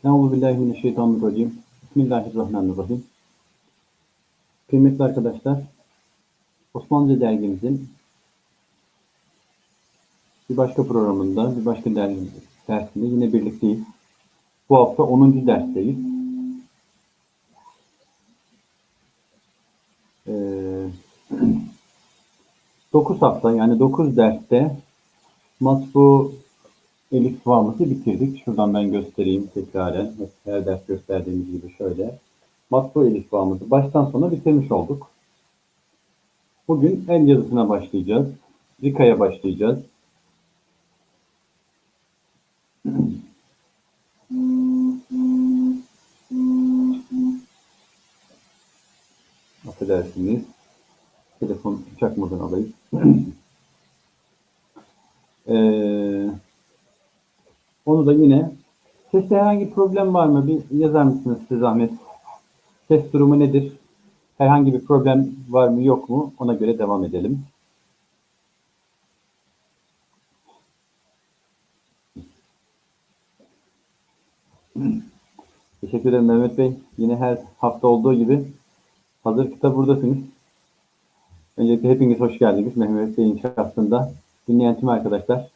Euzubillahimineşşeytanirracim. Bismillahirrahmanirrahim. Kıymetli arkadaşlar, Osmanlıca dergimizin bir başka programında, bir başka dersinde yine birlikteyiz. Bu hafta 10. dersteyiz. 9 hafta yani 9 derste matbu elif varması bitirdik. Şuradan ben göstereyim tekraren. Her ders gösterdiğimiz gibi şöyle. Matbu elif varması baştan sona bitirmiş olduk. Bugün el yazısına başlayacağız. Rika'ya başlayacağız. Affedersiniz. Telefon çakmadan alayım. Onu da yine seste herhangi bir problem var mı? Bir yazar mısınız size zahmet? Ses durumu nedir? Herhangi bir problem var mı yok mu? Ona göre devam edelim. Teşekkür ederim Mehmet Bey. Yine her hafta olduğu gibi hazır kitap buradasınız. Öncelikle hepiniz hoş geldiniz. Mehmet Bey'in şahsında dinleyen tüm arkadaşlar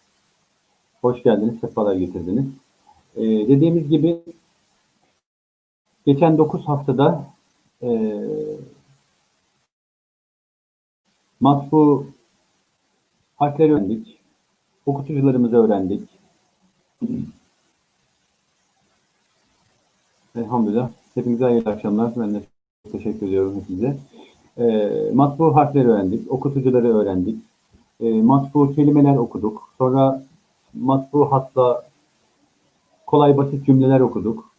hoş geldiniz, sefalar getirdiniz. Dediğimiz gibi geçen 9 haftada matbu harfleri öğrendik. Okutucularımızı öğrendik. Elhamdülillah. Hepinize hayırlı akşamlar. Ben de teşekkür ediyorum hepinize. Matbu harfleri öğrendik. Okutucuları öğrendik. Matbu kelimeler okuduk. Sonra matbu hatla kolay basit cümleler okuduk.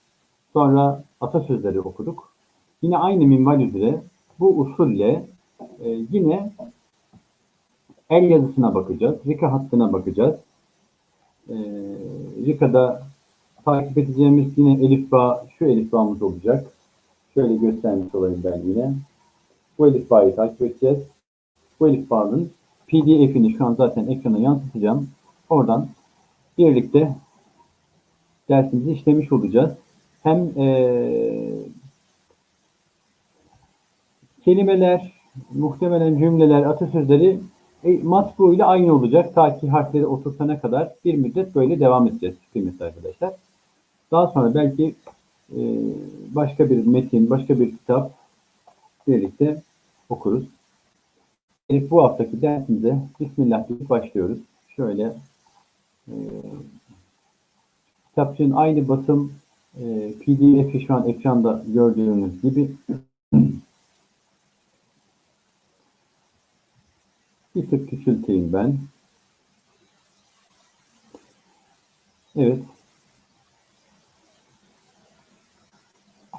Sonra atasözleri okuduk. Yine aynı minval üzere bu usulle yine el yazısına bakacağız. Rika hattına bakacağız. Rika'da takip edeceğimiz yine elifba, şu elifbamız olacak. Şöyle göstermiş olayım ben yine. Bu elifbayı takip edeceğiz. Bu elifbanın PDF'ini şu an zaten ekrana yansıtacağım. Oradan birlikte dersimizi işlemiş olacağız. Hem kelimeler, muhtemelen cümleler, atasözleri matbu ile aynı olacak. Ta ki harfleri oturtana kadar bir müddet böyle devam edeceğiz kıymetli arkadaşlar. Daha sonra belki başka bir metin, başka bir kitap birlikte okuruz. Bu haftaki dersimize Bismillah deyip başlıyoruz. Şöyle kitapçığın aynı basım PDF'i şu an ekranda gördüğünüz gibi bir tık küçülteyim ben. Evet.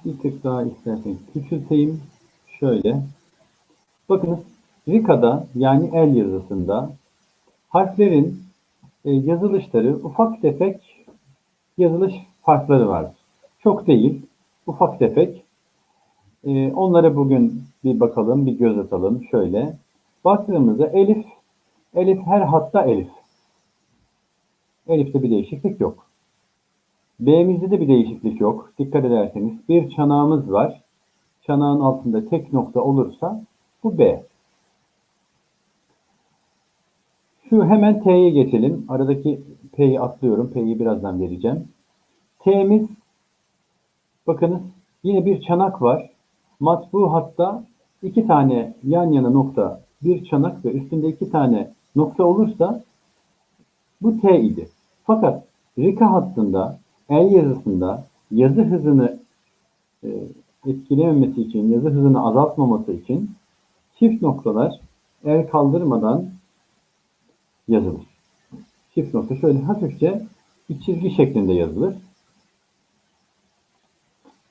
Bir tık daha isterseniz küçülteyim. Şöyle. Bakınız Rika'da yani el yazısında harflerin yazılışları ufak tefek yazılış farkları vardır. Çok değil. Ufak tefek. Onlara bugün bir bakalım, bir göz atalım. Şöyle. Baktığımızda elif her hatta elif. Elif'te bir değişiklik yok. B'mizde de bir değişiklik yok. Dikkat ederseniz bir çanağımız var. Çanağın altında tek nokta olursa bu B. Şu hemen T'ye geçelim. Aradaki P'yi atlıyorum. P'yi birazdan vereceğim. T'miz bakınız yine bir çanak var. Matbu hatta 2 tane yan yana nokta, bir çanak ve üstünde 2 tane nokta olursa bu T idi. Fakat Rika hattında el yazısında yazı hızını etkilememesi için, yazı hızını azaltmaması için çift noktalar el kaldırmadan yazılır. Çift nokta şöyle hafifçe bir çizgi şeklinde yazılır.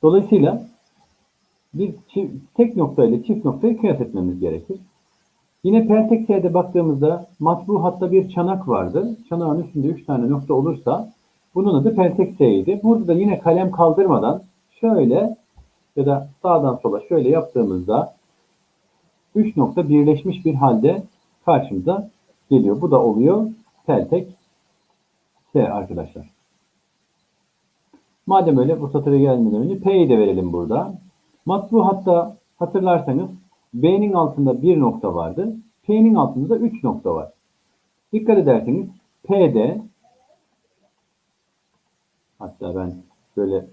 Dolayısıyla tek nokta ile çift noktayı kıyas etmemiz gerekir. Yine peltek T'de baktığımızda matbu hatta bir çanak vardı. Çanağın üstünde 3 tane nokta olursa bunun adı peltek T'ydi. Burada da yine kalem kaldırmadan şöyle ya da sağdan sola şöyle yaptığımızda 3 nokta birleşmiş bir halde karşımıza geliyor. Bu da oluyor peltek S arkadaşlar. Madem öyle bu satıra gelmeden önce P'yi de verelim burada. Matbuatta hatırlarsanız B'nin altında bir nokta vardı. P'nin altında da 3 nokta var. Dikkat ederseniz P'de, hatta ben şöyle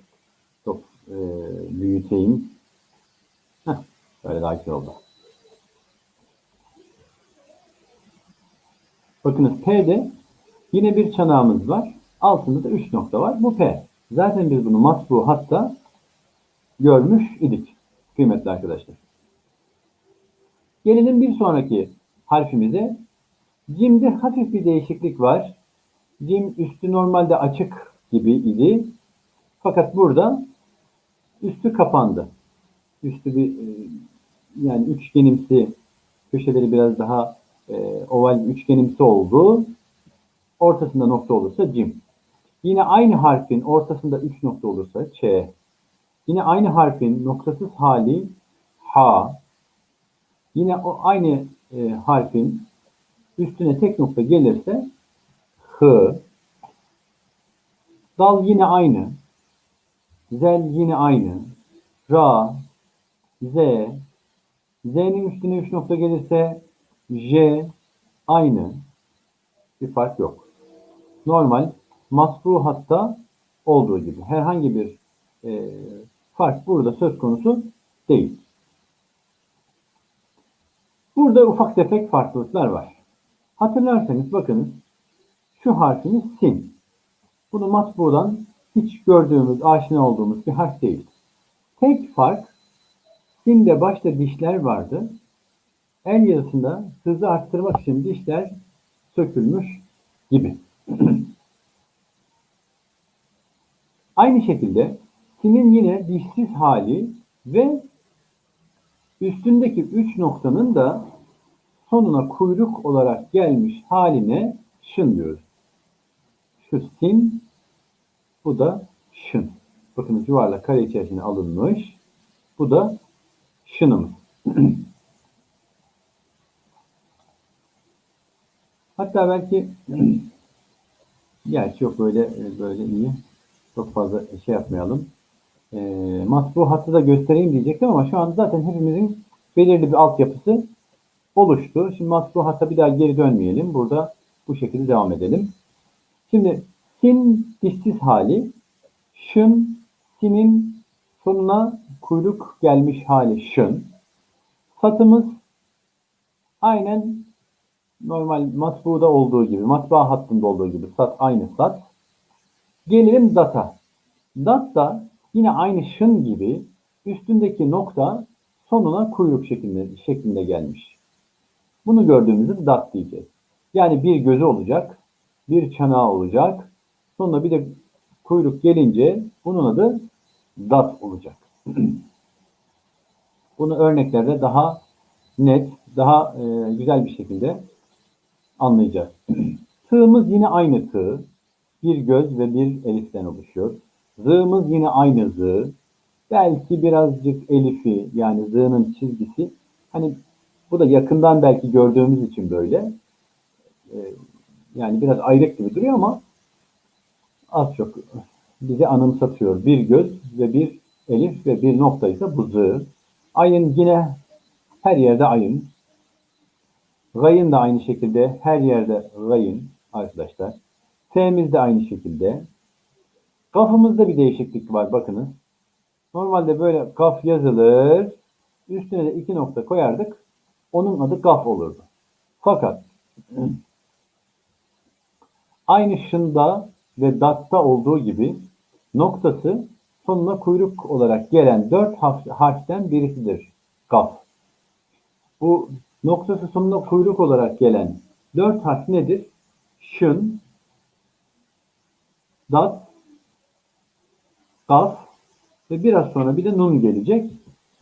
çok büyüteyim. Böyle daha güzel oldu. Bakınız P'de yine bir çanağımız var. Altında da 3 nokta var. Bu P. Zaten biz bunu matbuatta görmüş idik kıymetli arkadaşlar. Gelelim bir sonraki harfimize. Cim'de hafif bir değişiklik var. Cim üstü normalde açık gibi idi. Fakat burada üstü kapandı. Üstü bir yani üçgenimsi, köşeleri biraz daha oval üçgenimsi oldu. Ortasında nokta olursa cim. Yine aynı harfin ortasında 3 nokta olursa ç. Yine aynı harfin noktasız hali ha. Yine o aynı harfin üstüne tek nokta gelirse hı. Dal yine aynı. Zel yine aynı. Ra, z. Z'nin üstüne 3 nokta gelirse j aynı. Bir fark yok. Normal matbuatta olduğu gibi. Herhangi bir fark burada söz konusu değil. Burada ufak tefek farklılıklar var. Hatırlarsanız bakınız şu harfimiz sin. Bunu matbuadan hiç gördüğümüz, aşina olduğumuz bir harf değil. Tek fark sinde başta dişler vardı. El yazısında hızı arttırmak için dişler sökülmüş gibi. Aynı şekilde sinin yine dişsiz hali ve üstündeki 3 noktanın da sonuna kuyruk olarak gelmiş haline şın diyoruz. Şu sin, bu da şın. Bakın yuvarlak kare içerisine alınmış. Bu da şınımız. Hatta belki gerçi yok böyle iyi. Çok fazla şey yapmayalım. Matbuatı da göstereyim diyecektim ama şu an zaten hepimizin belirli bir altyapısı oluştu. Şimdi matbuata bir daha geri dönmeyelim. Burada bu şekilde devam edelim. Şimdi sin dişsiz hali, şın sinin sonuna kuyruk gelmiş hali şın. Satımız aynen normal matbuada olduğu gibi, matbaa hattında olduğu gibi sat aynı sat. Gelelim data. Dat da yine aynı şın gibi üstündeki nokta sonuna kuyruk şeklinde gelmiş. Bunu gördüğümüzde dat diyeceğiz. Yani bir gözü olacak, bir çanağı olacak. Sonra bir de kuyruk gelince bunun adı dat olacak. Bunu örneklerde daha net, daha güzel bir şekilde anlayacağız. Tığımız yine aynı tığ. Bir göz ve bir eliften oluşuyor. Zığımız yine aynı zığ. Belki birazcık elifi yani zığının çizgisi. Hani bu da yakından belki gördüğümüz için böyle. Yani biraz ayrık gibi duruyor ama az çok bizi anımsatıyor. Bir göz ve bir elif ve bir nokta ise bu zığ. Ayın yine her yerde ayın. Rayın da aynı şekilde her yerde rayın arkadaşlar. T'miz de aynı şekilde. Kafımızda bir değişiklik var bakınız. Normalde böyle kaf yazılır. Üstüne de 2 nokta koyardık. Onun adı kaf olurdu. Fakat aynı şında ve datta olduğu gibi noktası sonuna kuyruk olarak gelen 4 harften birisidir kaf. Bu noktası sonuna kuyruk olarak gelen 4 harf nedir? Şın, dat, kaf ve biraz sonra bir de nun gelecek.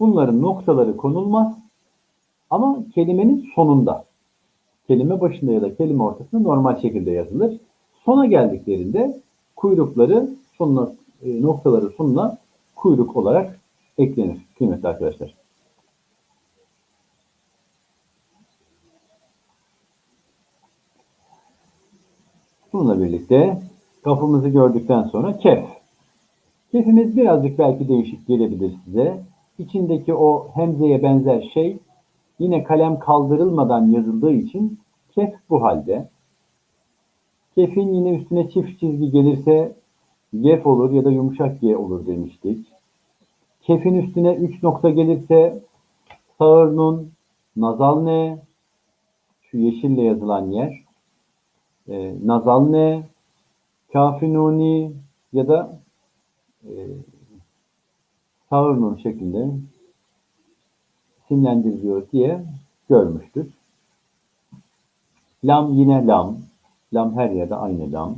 Bunların noktaları konulmaz ama kelimenin sonunda. Kelime başında ya da kelime ortasında normal şekilde yazılır. Sona geldiklerinde kuyrukları sonuna, noktaları sonuna kuyruk olarak eklenir kıymetli arkadaşlar. Bununla birlikte kafamızı gördükten sonra kef. Kefimiz birazcık belki değişik gelebilir size. İçindeki o hemzeye benzer şey yine kalem kaldırılmadan yazıldığı için kef bu halde. Kefin yine üstüne çift çizgi gelirse gef olur ya da yumuşak G olur demiştik. Kefin üstüne 3 nokta gelirse sağır nun, nazal ne, şu yeşille yazılan yer, nazal ne, kafi nuni ya da sağır nun şeklinde isimlendiriliyor diye görmüştük. Lam yine lam. Lam her yerde aynı lam.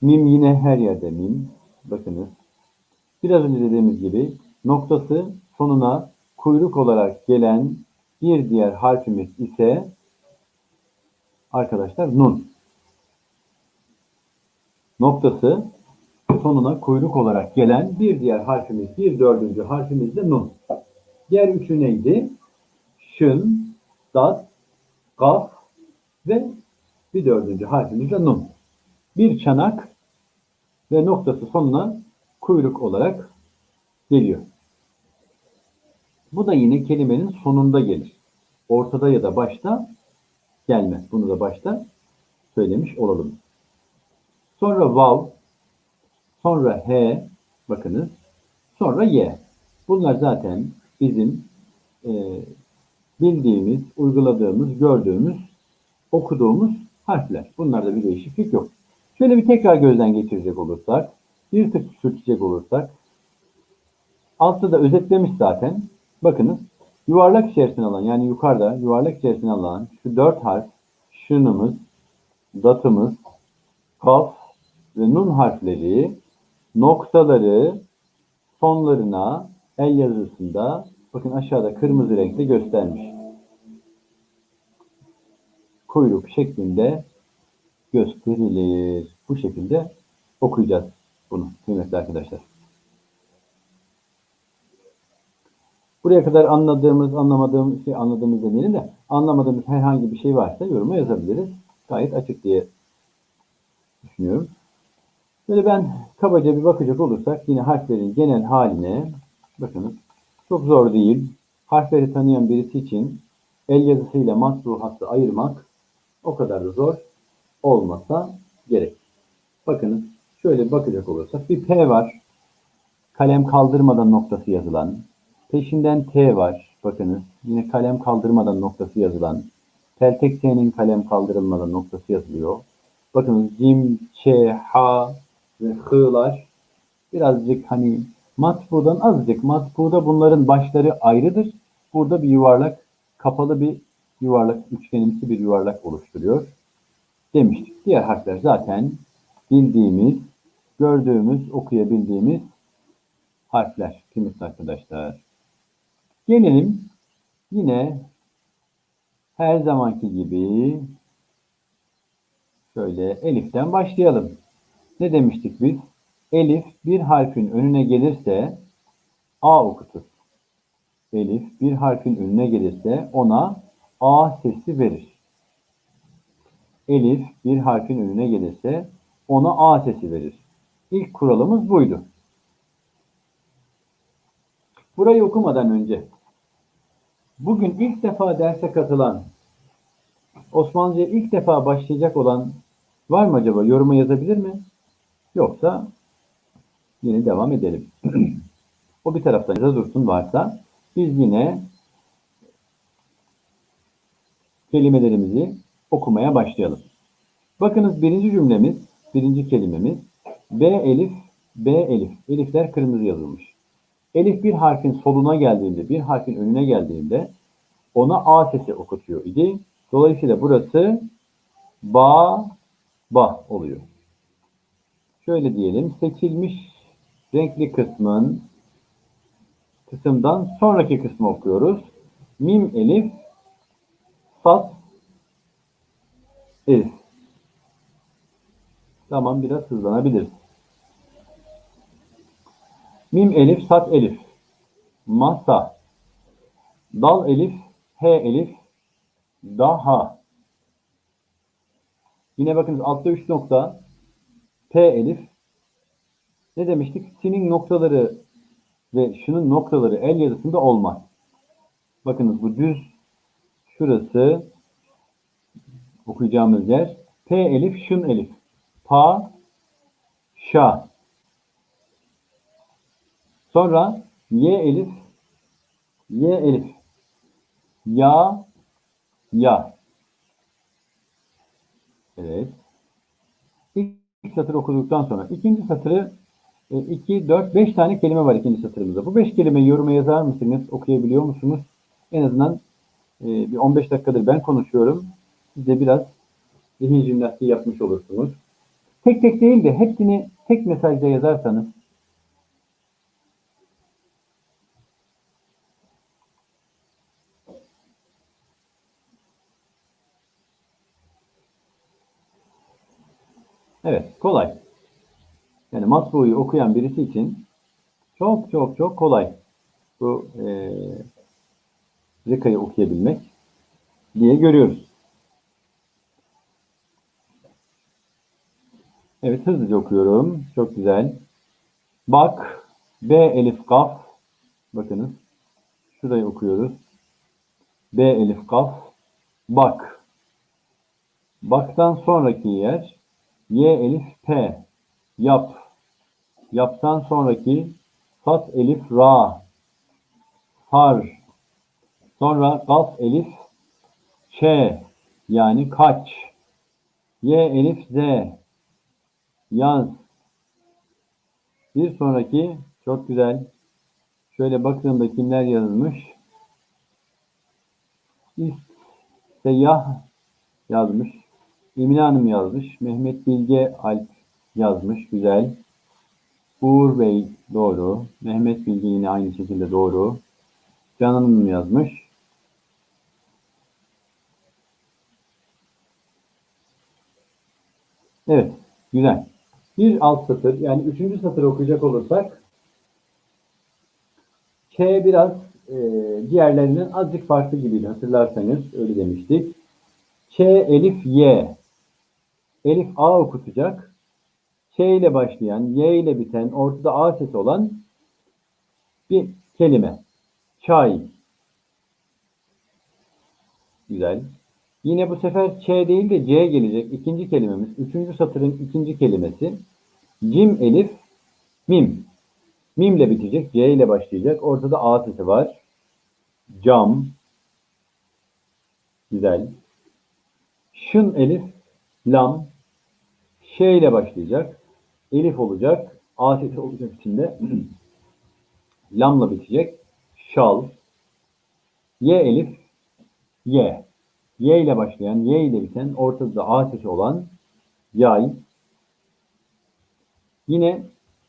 Mim yine her yerde mim. Bakınız. Biraz önce dediğimiz gibi noktası sonuna kuyruk olarak gelen bir diğer harfimiz ise arkadaşlar nun. Noktası sonuna kuyruk olarak gelen bir diğer harfimiz, bir dördüncü harfimiz de nun. Diğer üçü neydi? Şın, dat, gaf ve bir dördüncü harfimiz de nun. Bir çanak ve noktası sonuna kuyruk olarak geliyor. Bu da yine kelimenin sonunda gelir. Ortada ya da başta gelmez. Bunu da başta söylemiş olalım. Sonra vav, sonra he, bakınız, sonra ye. Bunlar zaten bizim bildiğimiz, uyguladığımız, gördüğümüz, okuduğumuz harfler. Bunlarda bir değişiklik yok. Şöyle bir tekrar gözden geçirecek olursak, bir tık sürtecek olursak, altta da özetlemiş zaten. Bakınız, yuvarlak içerisine alan, yani yukarıda yuvarlak içerisine alan şu 4 harf, şınımız, datımız, kaf ve nun harfleri, noktaları sonlarına el yazısında, bakın aşağıda kırmızı renkte göstermiş. Kuyruk şeklinde gösterilir. Bu şekilde okuyacağız bunu kıymetli arkadaşlar. Buraya kadar anladığımız demeyelim de anlamadığımız herhangi bir şey varsa yoruma yazabiliriz. Gayet açık diye düşünüyorum. Böyle ben kabaca bir bakacak olursak yine harflerin genel haline bakınız. Çok zor değil. Harfleri tanıyan birisi için el yazısıyla matbu hattı ayırmak o kadar da zor olmasa gerek. Bakınız şöyle bakacak olursak bir P var. Kalem kaldırmadan noktası yazılan. Peşinden T var. Bakınız yine kalem kaldırmadan noktası yazılan. Peltek T'nin kalem kaldırılmadan noktası yazılıyor. Bakınız cim, ç, ha ve h'lar birazcık hani matbudan azıcık. Matbuda bunların başları ayrıdır. Burada bir yuvarlak, kapalı bir yuvarlak, üçgenimsi bir yuvarlak oluşturuyor demiştik. Diğer harfler zaten bildiğimiz, gördüğümüz, okuyabildiğimiz harfler kıymetli arkadaşlar. Gelelim yine her zamanki gibi şöyle eliften başlayalım. Ne demiştik biz? Elif bir harfin önüne gelirse A okutur. Elif bir harfin önüne gelirse ona A sesi verir. Elif bir harfin önüne gelirse ona A sesi verir. İlk kuralımız buydu. Burayı okumadan önce bugün ilk defa derse katılan, Osmanlıca'ya ilk defa başlayacak olan var mı acaba? Yoruma yazabilir mi? Yoksa yine devam edelim. O bir taraftan yaza dursun varsa biz yine kelimelerimizi okumaya başlayalım. Bakınız birinci cümlemiz, birinci kelimemiz B elif, B elif. Elifler kırmızı yazılmış. Elif bir harfin soluna geldiğinde, bir harfin önüne geldiğinde ona A sesi okutuyor idi. Dolayısıyla burası ba, ba oluyor. Şöyle diyelim, seçilmiş renkli kısımdan sonraki kısmı okuyoruz. Mim elif, sat elif. Tamam, biraz hızlanabiliriz. Mim elif, sat elif. Masa. Dal elif, he elif. Daha. Yine bakınız altta 3 nokta. P elif. Ne demiştik? S'nin noktaları ve şunun noktaları el yazısında olmaz. Bakınız bu düz, şurası okuyacağımız yer. P elif, şun elif. Pa, şa. Sonra Y elif, Y elif. Ya, ya. Evet. İlk satır okuduktan sonra ikinci satırı 2, 4, 5 tane kelime var ikinci satırımızda. Bu 5 kelimeyi yoruma yazar mısınız? Okuyabiliyor musunuz? En azından bir 15 dakikadır ben konuşuyorum. Siz de biraz zihin jimnastiği yapmış olursunuz. Tek tek değil de hepsini tek mesajda yazarsanız. Evet, kolay. Yani matbuyu okuyan birisi için çok çok çok kolay bu Rika'yı okuyabilmek diye görüyoruz. Evet, hızlıca okuyorum. Çok güzel. Bak, B elif kaf. Bakınız. Şurayı okuyoruz. B elif kaf. Bak. Baktan sonraki yer Y elif P. Yap. Yaptan sonraki Sat elif Ra. Har. Sonra Kaf elif Ç. Yani kaç. Y elif Z. Yaz. Bir sonraki çok güzel. Şöyle baktığımda kimler yazmış? Seyyah yazmış. Emine Hanım yazmış. Mehmet Bilge Alp yazmış. Güzel. Uğur Bey doğru. Mehmet Bilge yine aynı şekilde doğru. Can Hanım yazmış. Evet. Güzel. Bir alt satır yani üçüncü satır okuyacak olursak K biraz diğerlerinden azıcık farklı gibiydi. Hatırlarsanız öyle demiştik. Ç elif Y. Elif A okutacak. Ç ile başlayan, Y ile biten, ortada A sesi olan bir kelime. Çay. Güzel. Yine bu sefer Ç değil de C gelecek. İkinci kelimemiz. Üçüncü satırın ikinci kelimesi. Cim elif mim. Mim ile bitecek. C ile başlayacak. Ortada A sesi var. Cam. Güzel. Şın elif lam. Ş ile başlayacak. Elif olacak. A sesi olacak içinde. Lamla bitecek. Şal. Y elif Y. Y ile başlayan, Y ile biten, ortada A sesi olan yay. Yine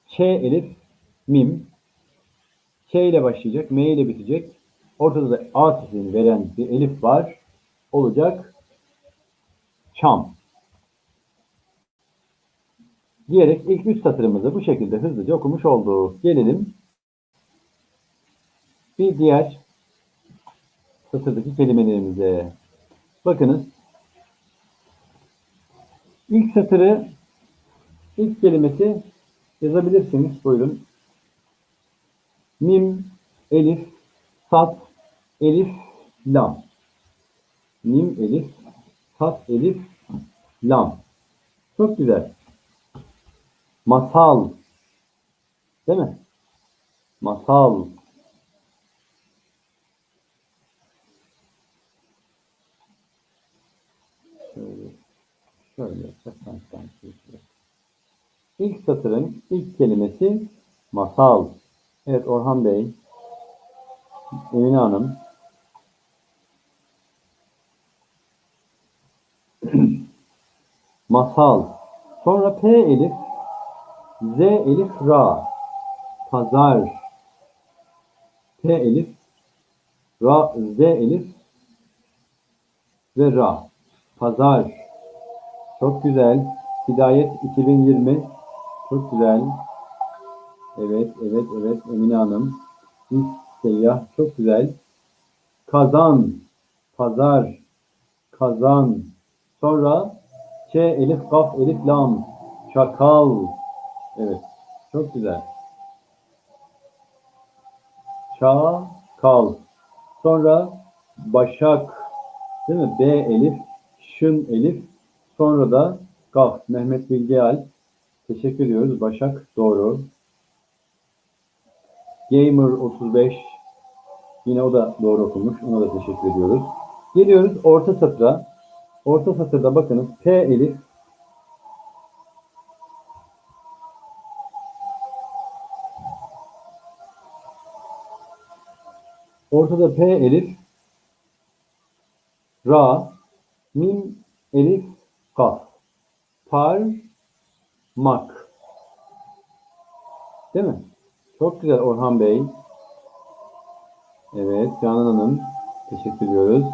Ç elif mim. Ç ile başlayacak, M ile bitecek. Ortada da A sesini veren bir elif var. Olacak çam. Diyerek ilk üç satırımızı bu şekilde hızlıca okumuş olduk. Gelelim bir diğer satırdaki kelimelerimize. Bakınız. İlk satırı, ilk kelimesi yazabilirsiniz. Buyurun. Mim, elif, sat, elif, lam. Mim, elif, sat, elif, lam. Çok güzel. Masal. Değil mi? Masal. Şöyle, şöyle yapsak sanki. İlk satırın ilk kelimesi masal. Evet Orhan Bey, Emine Hanım. Masal. Sonra P elif, Z elif, Ra. Pazar. P elif, Ra, Z elif ve Ra. Pazar. Çok güzel. Hidayet 2020. Çok güzel. Evet, evet, evet Emine Hanım. Seyyah. Çok güzel. Kazan. Pazar. Kazan. Sonra Ç, elif, kaf, elif, lam. Çakal. Evet. Çok güzel. Çakal. Sonra başak. Değil mi? B elif, şın elif. Sonra da kaf. Mehmet Bilgeal. Teşekkür ediyoruz. Başak doğru. Gamer 35. Yine o da doğru okumuş. Ona da teşekkür ediyoruz. Geliyoruz orta satıra. Orta satırda bakınız P elif, ortada P elif, ra, mim elif, kaf. Parmak. Değil mi? Çok güzel Orhan Bey. Evet Canan Hanım. Teşekkür ediyoruz.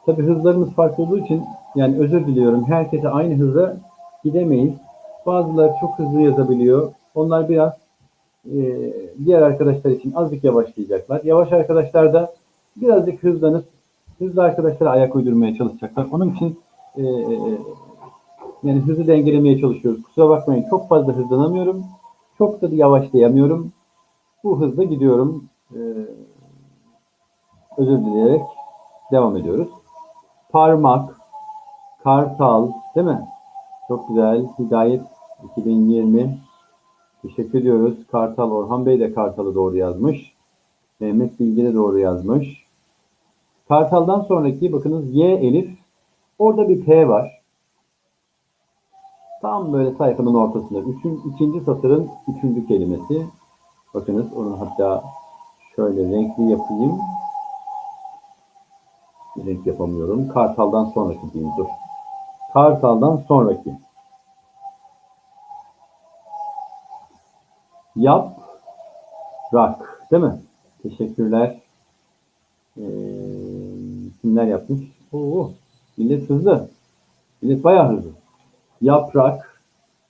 Tabii hızlarımız farklı olduğu için yani özür diliyorum. Herkese aynı hızla gidemeyiz. Bazıları çok hızlı yazabiliyor. Onlar biraz diğer arkadaşlar için azıcık yavaşlayacaklar. Yavaş arkadaşlar da birazcık hızlanıp hızlı arkadaşlara ayak uydurmaya çalışacaklar. Onun için yani hızı dengelemeye çalışıyoruz. Kusura bakmayın çok fazla hızlanamıyorum. Çok da yavaşlayamıyorum. Bu hızla gidiyorum. Özür dileyerek devam ediyoruz. Parmak, kartal, değil mi? Çok güzel. Hidayet 2020. Teşekkür ediyoruz. Kartal, Orhan Bey de Kartal'ı doğru yazmış. Mehmet Bilgi de doğru yazmış. Kartal'dan sonraki bakınız Y elif. Orada bir P var. Tam böyle sayfanın ortasında. İkinci satırın üçüncü kelimesi. Bakınız onu hatta şöyle renkli yapayım. Renk yapamıyorum. Kartal'dan sonraki diyeyim dur. Kartal'dan sonraki. Yaprak. Değil mi? Teşekkürler. Kimler yapmış? Oo, millet hızlı. Millet bayağı hızlı. Yaprak.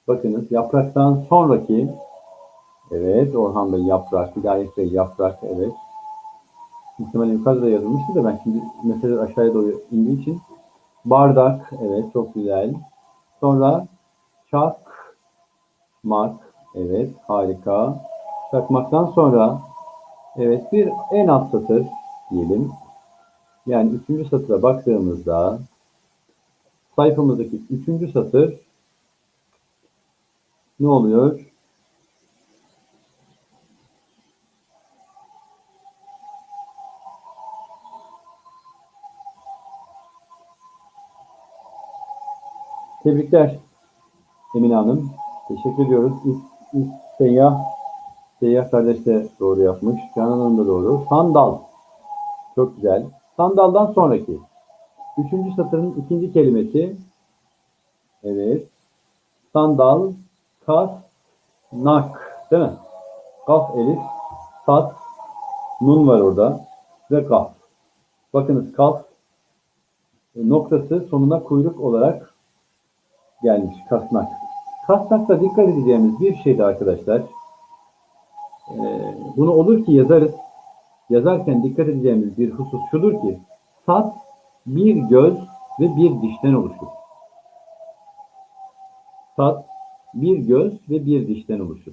Bakınız yapraktan sonraki. Evet Orhan Bey yaprak. Hidayet Bey yaprak. Evet. Muhtemelen yukarıda yazılmıştı da ben şimdi mesele aşağıya doğru indiği için. Bardak. Evet çok güzel. Sonra çakmak. Evet harika. Çakmaktan sonra evet bir en alt satır diyelim. Yani üçüncü satıra baktığımızda sayfamızdaki üçüncü satır ne oluyor? Tebrikler Emine Hanım. Teşekkür ediyoruz. Seyyah, Seyyah kardeş de doğru yapmış. Canan Hanım da doğru. Sandal. Çok güzel. Sandaldan sonraki. Üçüncü satırın ikinci kelimesi. Evet. Sandal, kas, nak. Değil mi? Kaf elif, sat, nun var orada. Ve kaf. Bakınız kaf noktası sonuna kuyruk olarak gelmiş. Kasnak. Kasnakta dikkat edeceğimiz bir şeydi arkadaşlar. Bunu olur ki yazarız. Yazarken dikkat edeceğimiz bir husus şudur ki sat bir göz ve bir dişten oluşur. Sat bir göz ve bir dişten oluşur.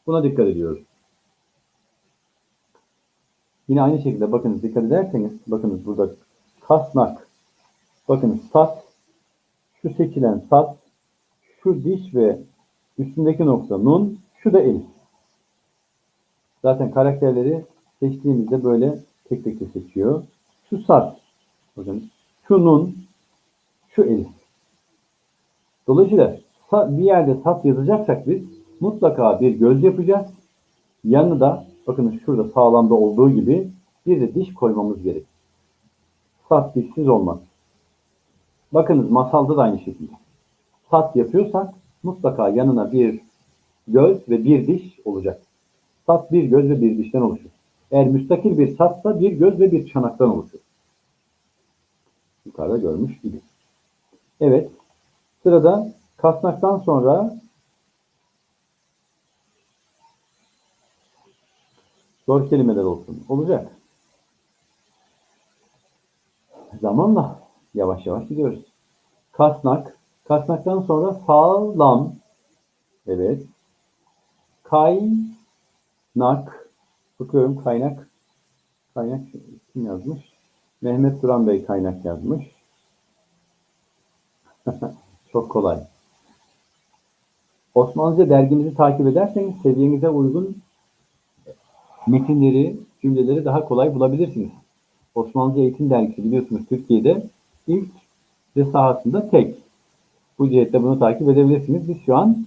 Buna dikkat ediyoruz. Yine aynı şekilde bakınız dikkat ederseniz bakınız burada kasnak. Bakınız sat şu seçilen sat şu diş ve üstündeki nokta nun şu da elif. Zaten karakterleri seçtiğimizde böyle tek tek de seçiyor. Şu sat. Bakın şu nun şu elif. Dolayısıyla bir yerde sat yazacaksak biz mutlaka bir göz yapacağız. Yanına da bakın şurada sağlamda olduğu gibi bir de diş koymamız gerek. Sat dişsiz olmaz. Bakınız masalda da aynı şekilde. Sat yapıyorsak mutlaka yanına bir göz ve bir diş olacak. Sat bir göz ve bir dişten oluşur. Eğer müstakil bir satsa bir göz ve bir çanaktan oluşur. Yukarıda görmüş gibi. Evet. Sırada kasnaktan sonra zor kelimeler olsun. Olacak. Zamanla yavaş yavaş gidiyoruz. Kasnak. Kasnaktan sonra sağlam. Evet. Kaynak. Bakıyorum kaynak. Kaynak kim yazmış? Mehmet Duran Bey kaynak yazmış. Çok kolay. Osmanlıca dergimizi takip ederseniz seviyenize uygun metinleri, cümleleri daha kolay bulabilirsiniz. Osmanlıca Eğitim Dergisi biliyorsunuz Türkiye'de ilk ve sahasında tek. Bu cihette bunu takip edebilirsiniz. Biz şu an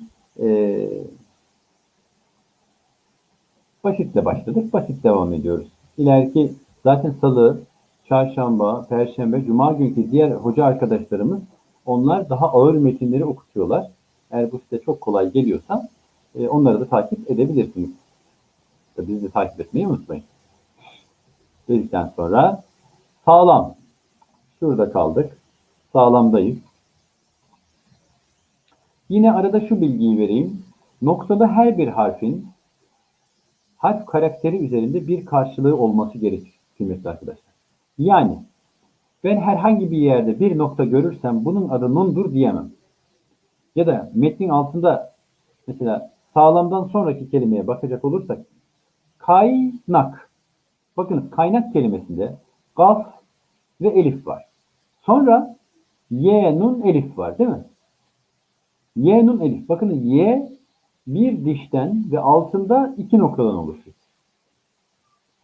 basitle başladık, basit devam ediyoruz. İleriki zaten salı, çarşamba, perşembe, cuma günkü diğer hoca arkadaşlarımız onlar daha ağır metinleri okutuyorlar. Eğer bu size çok kolay geliyorsa onları da takip edebilirsiniz. Bizi de takip etmeyi unutmayın. Dedikten sonra sağlam. Şurada kaldık. Sağlamdayız. Yine arada şu bilgiyi vereyim. Noktada her bir harfin harf karakteri üzerinde bir karşılığı olması gerekir kıymetli arkadaşlar. Yani ben herhangi bir yerde bir nokta görürsem bunun adı nundur diyemem. Ya da metnin altında mesela sağlamdan sonraki kelimeye bakacak olursak kaynak. Bakınız kaynak kelimesinde gaf ve elif var. Sonra y, nun, elif var değil mi? Y, nun, elif. Bakın y bir dişten ve altında iki noktadan oluşur.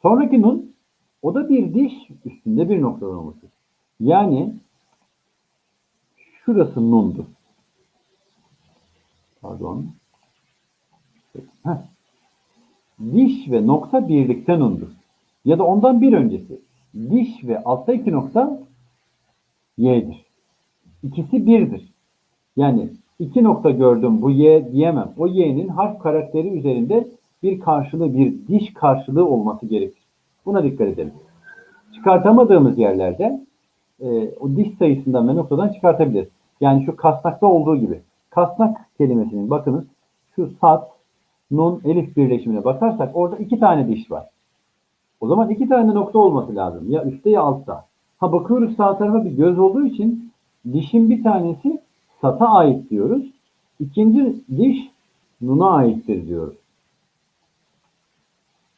Sonraki nun o da bir diş üstünde bir noktadan oluşur. Yani şurası nundur. Pardon. Heh. Diş ve nokta birlikte nundur. Ya da ondan bir öncesi. Diş ve altta iki nokta y'dir. İkisi birdir. Yani iki nokta gördüm bu y diyemem. O y'nin harf karakteri üzerinde bir karşılığı, bir diş karşılığı olması gerekir. Buna dikkat edelim. Çıkartamadığımız yerlerde o diş sayısından ve noktadan çıkartabiliriz. Yani şu kasnakta olduğu gibi. Kasnak kelimesinin bakınız şu sat, nun, elif birleşimine bakarsak orada iki tane diş var. O zaman iki tane nokta olması lazım. Ya üstte ya altta. Ha bakıyoruz sağ tarafa bir göz olduğu için dişin bir tanesi sata ait diyoruz. İkinci diş nuna aittir diyoruz.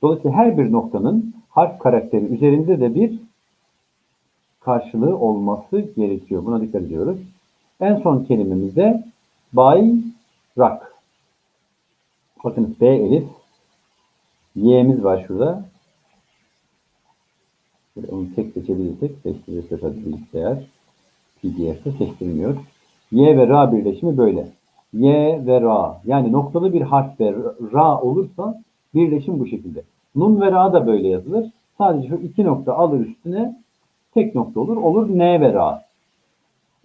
Dolayısıyla her bir noktanın harf karakteri üzerinde de bir karşılığı olması gerekiyor. Buna dikkat ediyoruz. En son kelimemizde bayrak. Bakınız B elif. Y'miz var şurada. Onu tek seçebilirsek seçtirirsek hadi bilgisayar. PDF'de seçtirmiyor. Y ve Ra birleşimi böyle. Y ve Ra. Yani noktalı bir harf ve Ra olursa birleşim bu şekilde. Nun ve Ra da böyle yazılır. Sadece şu iki nokta alır üstüne tek nokta olur. Olur N ve Ra.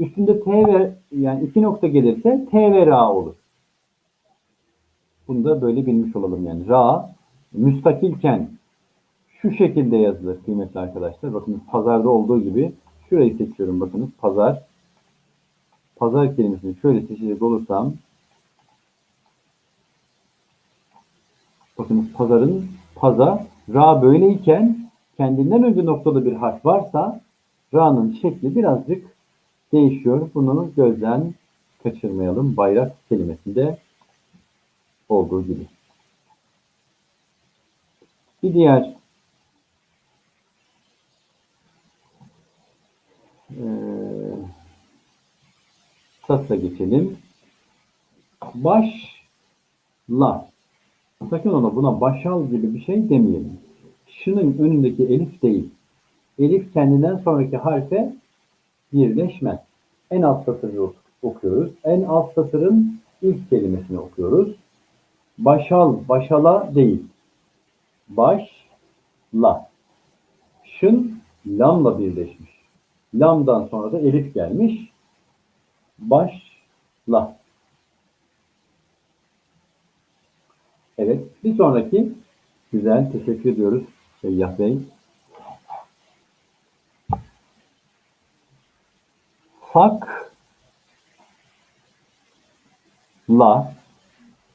Üstünde T ve yani iki nokta gelirse T ve Ra olur. Bunu da böyle bilmiş olalım yani. Ra müstakilken şu şekilde yazılır kıymetli arkadaşlar. Bakın pazarda olduğu gibi şurayı seçiyorum bakınız pazar. Pazar kelimesini şöyle seçecek olursam bakınız pazarın paza ra böyleyken kendinden önce noktalı bir harf varsa ra'nın şekli birazcık değişiyor. Bunu gözden kaçırmayalım. Bayrak kelimesinde olduğu gibi. Bir diğer satsa geçelim. Başla. Sakın ona buna başal gibi bir şey demeyelim. Şunun önündeki elif değil. Elif kendinden sonraki harfe birleşmez. En alt satırı okuyoruz. En alt satırın ilk kelimesini okuyoruz. Başal, başala değil. Başla. Şın lamla birleşmiş. Lamdan sonra da elif gelmiş. Başla. Evet. Bir sonraki güzel. Teşekkür ediyoruz Seyyah Bey. Sakla.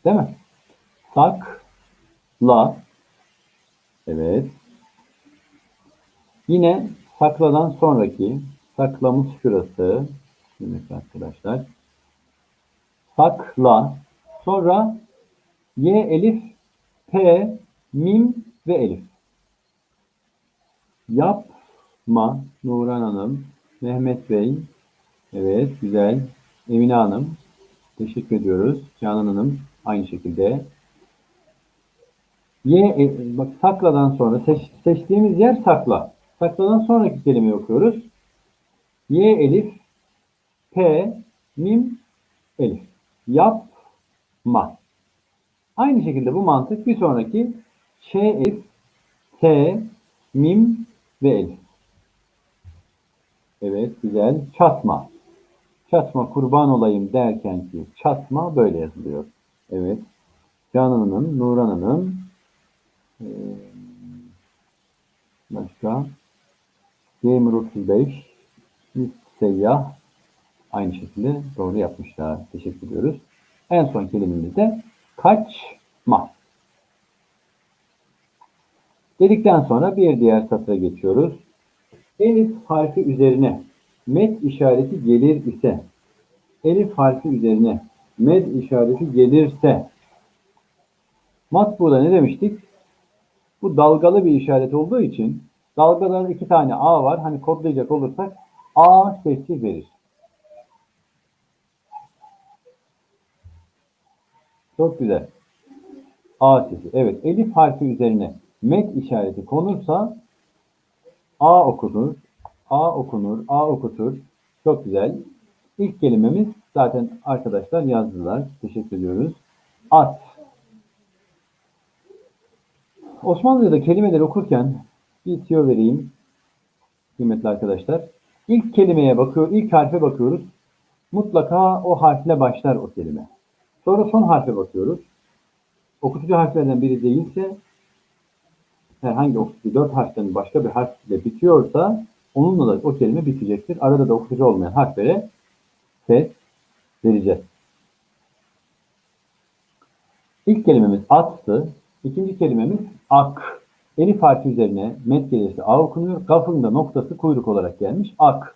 Değil mi? Sakla. Evet. Yine sakladan sonraki saklamız şurası. Kıymetli arkadaşlar. Sakla. Sonra Y, elif, P, mim ve elif. Yapma. Nuran Hanım, Mehmet Bey. Evet, güzel. Emine Hanım. Teşekkür ediyoruz. Canan Hanım aynı şekilde. Bak sakladan sonra seçtiğimiz yer sakla. Sakladan sonraki kelimeyi okuyoruz. Y, elif, P, mim, elif. Yapma. Aynı şekilde bu mantık bir sonraki Ş, elif, T, mim ve elif. Evet, güzel. Çatma. Çatma kurban olayım derken ki çatma böyle yazılıyor. Evet. Canan Hanım, Nuran Hanım, başka Gamer 35, Seyyah aynı şekilde doğru yapmışlar. Teşekkür ediyoruz. En son kelimemiz de kaçma. Dedikten sonra bir diğer satıra geçiyoruz. Elif harfi üzerine med işareti gelir ise, elif harfi üzerine med işareti gelirse, matbuda ne demiştik? Bu dalgalı bir işaret olduğu için dalgaların iki tane A var. Hani kodlayacak olursak A sesi verir. Çok güzel. A sesi. Evet. Elif harfi üzerine met işareti konursa A okunur. A okunur. A okutur. Çok güzel. İlk kelimemiz zaten arkadaşlar yazdılar. Teşekkür ediyoruz. At. Osmanlıca'da kelimeleri okurken bir tüyo vereyim kıymetli arkadaşlar. İlk kelimeye bakıyor, ilk harfe bakıyoruz. Mutlaka o harfle başlar o kelime. Sonra son harfe bakıyoruz. Okutucu harflerden biri değilse, herhangi okutucu 4 harften başka bir harfle bitiyorsa onunla da o kelime bitecektir. Arada da okutucu olmayan harflere ses vereceğiz. İlk kelimemiz attı. İkinci kelimemiz ak. Elif harfi üzerine met gelirse A okunuyor. Gaf'ın da noktası kuyruk olarak gelmiş. Ak.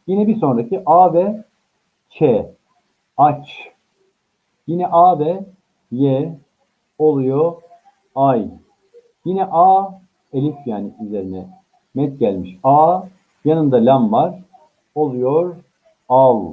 Yine bir sonraki A ve Ç. Aç. Yine A ve Y oluyor ay. Yine A elif yani üzerine met gelmiş. A yanında lam var. Oluyor al.